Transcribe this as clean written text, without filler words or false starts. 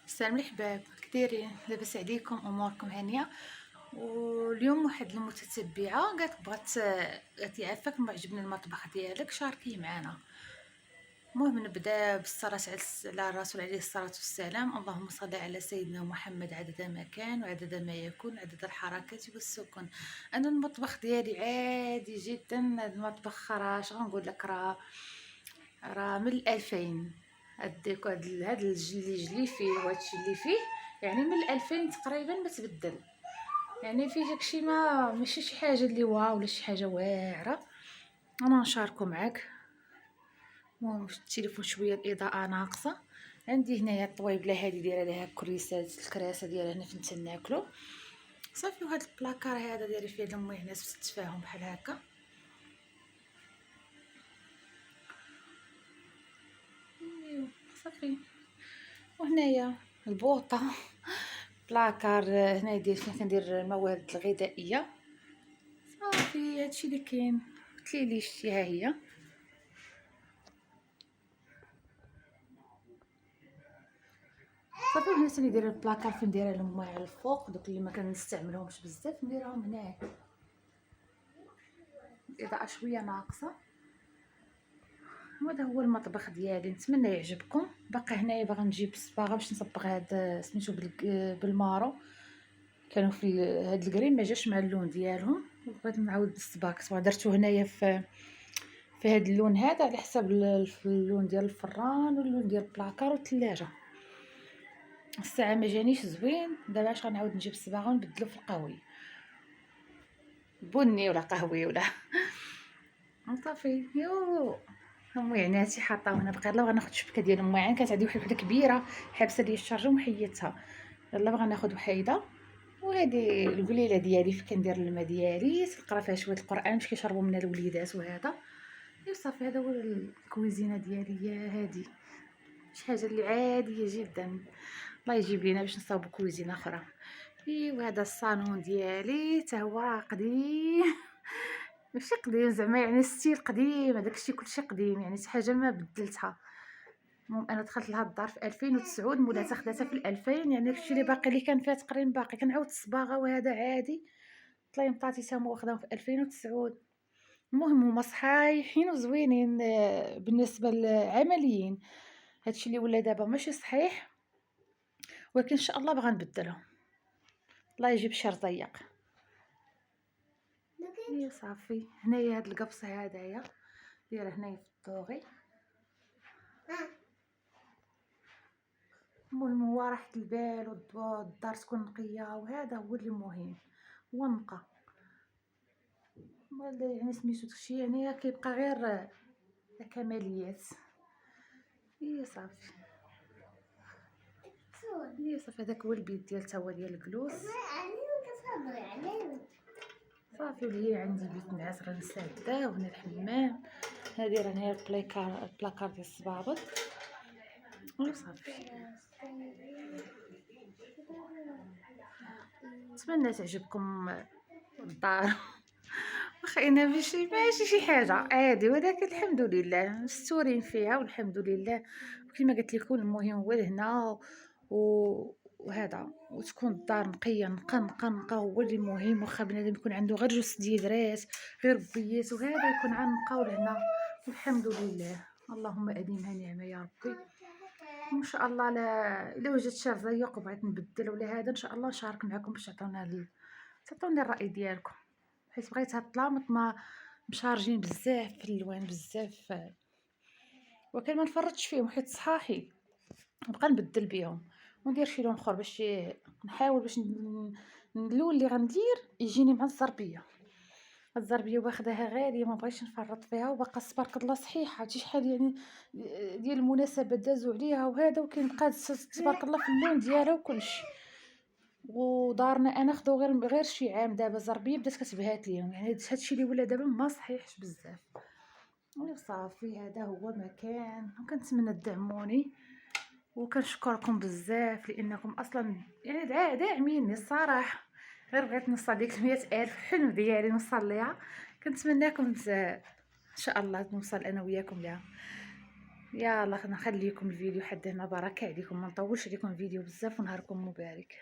السلام الحباب، كدايرين؟ لاباس عليكم؟ اموركم هانيه؟ واليوم واحد المتتبعه قالت بغات يعرفك ما عجبني المطبخ ديالك، شاركيه معنا. المهم نبدا بالصلاه على الرسول عليه الصلاه والسلام. اللهم صل على سيدنا محمد عدد ما كان وعدد ما يكون عدد الحركات والسكن. انا المطبخ ديالي عادي جدا. هذا المطبخ راه اش غنقول لك، راه من 2000. هاد اللي فيه وهادشي اللي فيه، يعني من 2000 تقريبا ما تبدل. يعني فيه داكشي، ما ماشي شي حاجه اللي واو ولا شي حاجه واعره. انا نشاركو معاك. المهم في التليفون شويه الاضاءه ناقصه. عندي هنايا الطويبله هذه دايره ليها كريسات، الكراسه ديالها هنا فين تناكلو صافي. وهاد البلاكار هذا دايره فيه المعينات في التفاهم بحال هكا. ايوا صافي. وهنايا البوطه بلاكار هنا ديال فين كندير المواد الغذائيه. صافي هادشي اللي كاين. قلتلي شتي ها هي. صافي هنا اللي دايره البلاكار فين دايره الماء على الفوق، دوك اللي ما كنستعملهمش بزاف نديرهم هنا. الاضاءه شويه ناقصه. وهذا هو المطبخ ديالي، نتمنى يعجبكم. باقي هنايا باغا نجيب الصباغه باش نصبغ هاد سميتو بالمارو. كانوا في هاد الكريم ما جاش مع اللون ديالهم، بغيت نعاود بالصباغ. درتو هنايا في هاد اللون هذا على حساب اللون ديال الفران واللون ديال البلاكار والثلاجه. الساعه ما جانيش زوين. دابا اش غنعاود نجيب الصباغه ونبدلو في القهوي بني ولا قهوي ولا صافي. يو ميعناتي حاطه هنا بقى. يلاه غناخد شبكه ديال الماعن. كانت عندي وحده كبيره حابسه لي الشارجه ومحيدتها. يلاه باغا ناخد وحيده. وهذه القليله ديالي في كندير الماء ديالي، تقرا فيها شويه القران باش كيشربوا منها الوليدات. وهذا صافي. هذا هو الكويزينه ديالي هادي. شي حاجه اللي عاديه جدا. الله يجيب لينا باش نصاوبوا كويزينه اخرى. ايوا هذا الصالون ديالي حتى هو راه قديم. ماشي قديم زعما، يعني ستيل قديم. هذاك الشيء كلشي قديم، يعني شي حاجه ما بدلتها. المهم انا دخلت لهاد الدار في 2009، مولاتها خداتها في 2000. يعني داكشي اللي باقي اللي كان فيها تقريبا باقي. كنعاود الصباغه وهذا عادي. طلعي مطاطي تا هما واخداهم في 2009. المهم هما صحايحين وزوينين بالنسبه للعمليين. هادشي اللي ولا دابا ماشي صحيح، ولكن ان شاء الله باغا نبدلهم. الله يجيب الشر ضيق. ايوا صافي. هنايا هاد القبصه هدايا دايره هنايا في الطوغي. المهم هو راحة البال والدار تكون نقيه، وهذا هو اللي مهم، هو النقا. يعني سميتو داكشي يعني كيبقى غير كماليات. ايوا صافي. ايوا صافي. هذاك هو البيت ديال تا هو ديال الجلوس. صافي. اللي هي عندي بيت نعاس راه نساداه. وهنا الحمام. هادي راه هي البلاكار ديال الصبابط. وصافي. نتمنى تعجبكم الدار. واخا انا ماشي شي حاجه عادي، ولكن الحمد لله مستورين فيها والحمد لله. وكما قلت لكم المهم هو لهنا وهذا. وتكون الدار نقيه، نقا نقا نقا هو اللي مهم. واخا بنادم يكون عنده غير جوج ديالات غير بيات وهذا يكون نقاو لهنا والحمد لله. اللهم اديمها نعمه يا ربي. وان شاء الله الا وجدت شي زيق وبغيت نبدل ولا هذا ان شاء الله نشارك معكم باش تعطوني الراي ديالكم. حيت بغيت هاد الطلامط ما مشارجين بزاف في الالوان بزاف، وكان ما نفرطش فيهم حيت صحاحي. نبقى نبدل بهم وندير شي لون اخر باش نحاول باش اللون اللي غندير يجيني مع الزربيه. الزربيه واخداها غاليه ما بغيتش نفرط فيها، وباقا تبارك الله صحيحه. شي شحال يعني ديال المناسبات دازوا عليها وهذا، وكينبقى تبارك الله في اللون ديالها وكلشي. ودارنا انا خدو غير شي عام دابا زربيه بدات كتبهات ليهم. يعني هادشي اللي ولا دابا ما صحيحش بزاف. وصافي هذا هو مكان. وكنتمنى تدعموني وكنشكركم بزاف لانكم اصلا يعني داعميني الصراحه. غير بغيت نوصل ديك 100,000 حلم ديالي نوصل ليها. كنتمناكم ان شاء الله نوصل انا وياكم ليها. يالّا نخليكم الفيديو حد هنا، بركة عليكم، ما نطولش عليكم الفيديو بزاف ونهاركم مبارك.